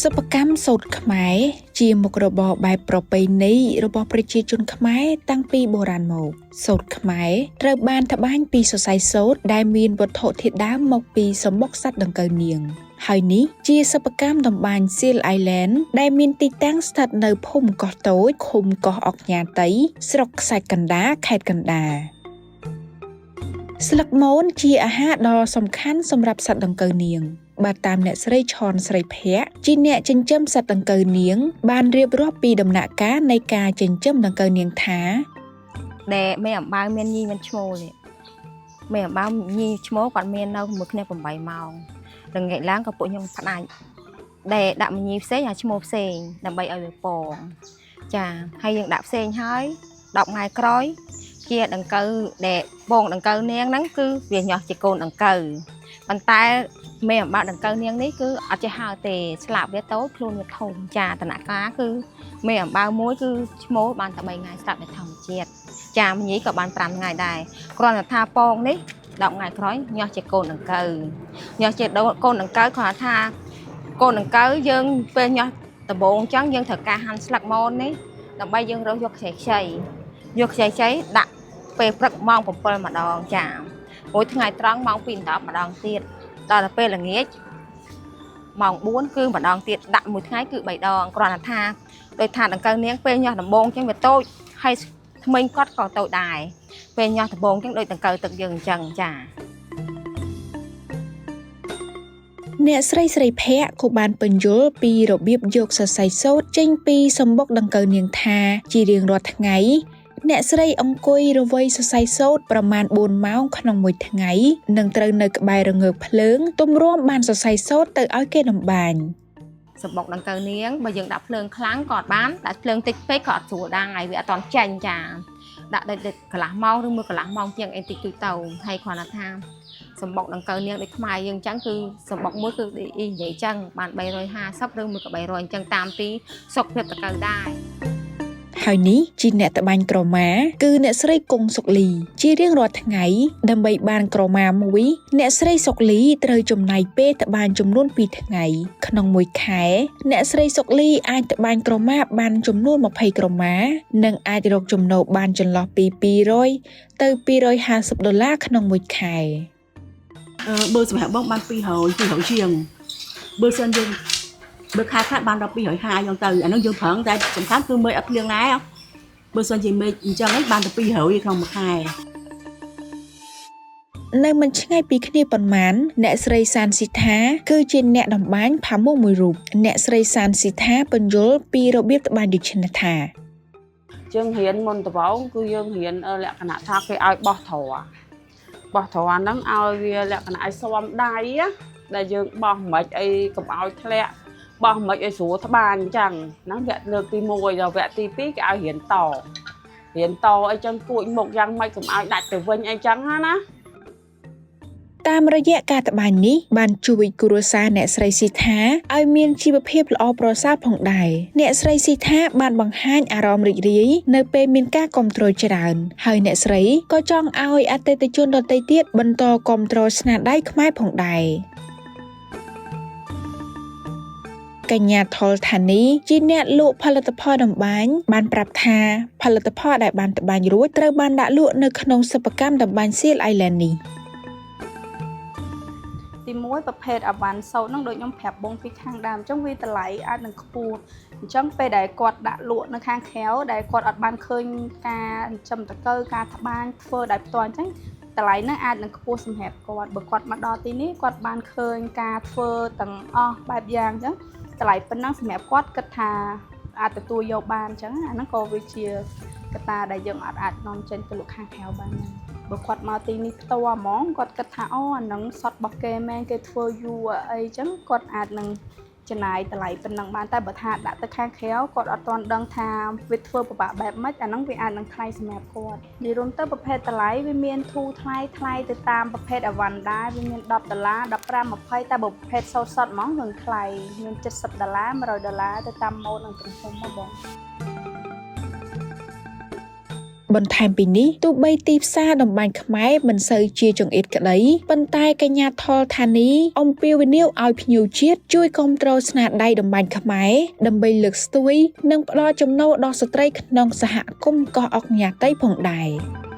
សិប្បកម្មសូត្រខ្មែរជាមុខរបរបែបប្រពៃណីរបស់ប្រជាជនខ្មែរតាំងពីបុរាណមកសូត្រខ្មែរត្រូវបានត្បាញពីសរសៃសូត្រដែលមានវត្ថុធាតុដើមមកពីសំបុកសត្វដង្កូវនាងហើយនេះជាសិប្បកម្មតម្បាញ Seal Island ដែលមានទីតាំងស្ថិតនៅភូមិកោះតូចឃុំកោះអុកញ៉ាតីស្រុកខ្សាច់កណ្ដាលខេត្តកណ្ដាលស្លឹកមនជាអាហារដ៏សំខាន់សម្រាប់សត្វដង្កូវនាងបាទតាមអ្នកស្រីឆនស្រីភ័ក្រជាអ្នកចិញ្ចឹមសត្វដង្កូវនាងបានរៀបរាប់ពីដំណាក់កាលនៃការចិញ្ចឹមដង្កូវនាងថាដែលមេអំបៅមានញីមានឈ្មោះនេះមេអំបៅញីឈ្មោះគាត់មាននៅមួយគ្នា8ម៉ោងល្ងាចឡើងក៏ពួកខ្ញុំផ្ដាច់ដែលដាក់ញីផ្សេងអាឈ្មោះផ្សេងដើម្បីឲ្យវាពងចាហើយយើងដាក់ផ្សេងហើយ10ថ្ងៃក្រោយជាដង្កូវដែលពងដង្កូវនាងហ្នឹងគឺវាញាស់ជាកូនដង្កូវប៉ុន្តែមេអំបៅដង្កូវនាងនេះគឺអត់ចេះហើទេស្លាប់វាតូចខ្លួនវាធំចាតនកាគឺមេអំបៅមួយគឺឈ្មោះបានតែ3ថ្ងៃស្លាប់នៅធម្មជាតិចាមញីក៏បាន5ថ្ងៃដែរគ្រាន់តែថាពងនេះ10ថ្ងៃក្រោយញាស់ជាកូនដង្កូវញាស់ជាកូនដង្កូវគ្រាន់ថាកូនដង្កូវយើងពេលញាស់ដំបូងអញ្ចឹងយើងត្រូវការហាន់ស្លឹកមននេះដើម្បីយើងរកយកខ្ចីដាក់ពេលព្រឹកម៉ោង7ម្ដងចាមួយថ្ងៃត្រង់ម៉ោង2 10ម្ដងទៀតដល់ទៅពេលល្ងាចម៉ោង4គឺម្ដងទៀតដាក់មួយថ្ងៃគឺ3ដងគ្រាន់តែថាដោយថាដង្កូវនាងពេលញាស់ដំបូងអញ្ចឹងវាតូចហើយថ្មីគាត់ក៏តូចដែរពេលញាស់ដំបូងអញ្ចឹងដូចដង្កូវទឹកយើងអញ្ចឹងចាអ្នកស្រីស្រីភ័ក្រក៏បានបញ្យល់ពីរបៀបយកសរសៃសូត្រចេញពីសំបុកដង្កូវនាងថាជារៀងរាល់ថ្ងៃអ្នកស្រីអង្គុយរវៃសរសៃសូត្រប្រមាណ4ម៉ោងក្នុងមួយថ្ងៃនិងត្រូវនៅក្បែររងើកភ្លើងទម្រាំបានសរសៃសូត្រទៅឲ្យគេតម្បាញសំបុកដង្កូវនាងបើយើងដាក់ភ្លើងខ្លាំងក៏អត់បានដាក់ភ្លើងតិចពេកក៏អត់ស្រួលដែរវាអត់តន់ចាញ់ចាដាក់ដូចកន្លះម៉ោងឬមួយកន្លះម៉ោងជាងអីតិចតួចទៅហើយគ្រាន់តែថាសំបុកដង្កូវនាងដូចខ្មែរយើងអញ្ចឹងគឺសំបុកមួយគឺនិយាយអញ្ចឹងបាន350ឬមួយក៏300អញ្ចឹងតាមទីសុខភាពដង្កូវដែរហើយនេះជាអ្នកត្បាញក្រមាគឺអ្នកស្រីគង់សុកលីជារៀងរាល់ថ្ងៃដើម្បីបានក្រមាមួយអ្នកស្រីសុកលីត្រូវចំណាយពេលត្បាញចំនួន2ថ្ងៃក្នុងមួយខែអ្នកស្រីសុកលីអាចត្បាញក្រមាបានចំនួន20ក្រមានិងអាចរកចំណូលបានចន្លោះពី200ទៅ$250ក្នុងមួយខែបើសម្រាប់បងបាន200ជាងបើសិនយើងបើខែខ្លះបានដល់250យ៉ាងទៅអានោះយើងប្រឹងតែសំខាន់គឺមេឃអត់ភ្លៀងណាបើសិនជាមេឃអញ្ចឹងបានទៅ200ក្នុងមួយខែនៅមិនឆ្ងាយពីគ្នាប៉ុន្មានអ្នកស្រីសានស៊ីថាគឺជាអ្នកតម្បាញផាមួងមួយរូបអ្នកស្រីសានស៊ីថាបញ្យល់ពីរបៀបត្បាញដូចនេះថាយើងរៀនមុនដំបូងគឺយើងរៀនលក្ខណៈថាគេឲ្យបោះទ្រាហ្នឹងឲ្យវាលក្ខណៈឲ្យស៊ាំដៃដែលយើងបោះមិនអីកុំឲ្យធ្លាក់បោះមិនឲ្យស្រួលត្បាញអញ្ចឹងហ្នឹងវគ្គលើកទី1ដល់វគ្គទី2គេឲ្យរៀនតអីចឹងគួចមុខយ៉ាងម៉េចកុំឲ្យដាច់ទៅវិញអីចឹងណាតាមរយៈការត្បាញនេះបានជួយគ្រួសារអ្នកស្រីស៊ីថាឲ្យមានជីវភាពល្អប្រសើរផងដែរអ្នកស្រីស៊ីថាបានបង្ហាញអារម្មណ៍រីករាយនៅពេលមានការគាំទ្រច្រើនហើយអ្នកស្រីក៏ចង់ឲ្យអតិថិជនដទៃទៀតបន្តគាំទ្រស្នាដៃខ្មែរផងដែរកញ្ញាថុលថានីជាអ្នកលក់ផលិតផលតម្បាញបានប្រាប់ថាផលិតផលដែលបានត្បាញរួចត្រូវបានដាក់លក់នៅក្នុងសិប្បកម្មតម្បាញ Seal Island នេះទី1ប្រភេទអវ៉ាន់សូត្រហ្នឹងដូចខ្ញុំប្រាប់បងពីខាងដើមអញ្ចឹងវាតម្លៃអាចនឹងខ្ពស់អញ្ចឹងពេលដែលគាត់ដាក់លក់នៅខាងក្រៅដែលគាត់អត់បានឃើញការចិញ្ចឹមតកូវការត្បាញធ្វើដោយផ្ទាល់អញ្ចឹងតម្លៃហ្នឹងអាចនឹងខ្ពស់សម្រាប់គាត់បើគាត់មកដល់ទីនេះគាត់បានឃើញការធ្វើទាំងអស់បែបយ៉ាងអញ្ចឹងតម្លៃប៉ុណ្ណឹងសម្រាប់គាត់គិតថាអាចទទួលយកបានអញ្ចឹងអាហ្នឹងក៏វាជាកត្តាដែលយើងអាចនាំចេញទៅលក់ខាងក្រៅបានដែរបើគាត់មកទីនេះផ្ទាល់ហ្មងគាត់គិតថាអូអាហ្នឹងសតរបស់គេមែនគេធ្វើយូរអីអញ្ចឹងគាត់អាចនឹងចំណាយតម្លៃប៉ុណ្ណឹងបានតែបើថាដាក់ទៅខាងក្រៅគាត់អត់ទាន់ដឹងថាវាធ្វើពិបាកបែបម៉េចអាហ្នឹងវាអាចនឹងថ្លៃសម្រាប់គាត់និយាយរួមទៅប្រភេទតម្លៃវាមានធូរថ្លៃទៅតាមប្រភេទអវ៉ាន់ដែរវាមាន$10 15 20តែបើប្រភេទសូត្រសុទ្ធហ្មងគឺថ្លៃមាន$70 $100ទៅតាមម៉ូដនិងទំហំមកបង បន្ថែមពីនេះទោះបីទីផ្សារតម្បាញខ្មែរមិនសូវជាចង្អៀតក្តីប៉ុន្តែកញ្ញាថលថានីអំពាវនាវឲ្យភ្ញៀវជាតិជួយគាំទ្រស្នាដៃតម្បាញខ្មែរដើម្បីលើកស្ទួយនិងផ្ដល់ចំណូលដល់ស្ត្រីក្នុងសហគមន៍កោះអុកញ៉ាតៃផងដែរ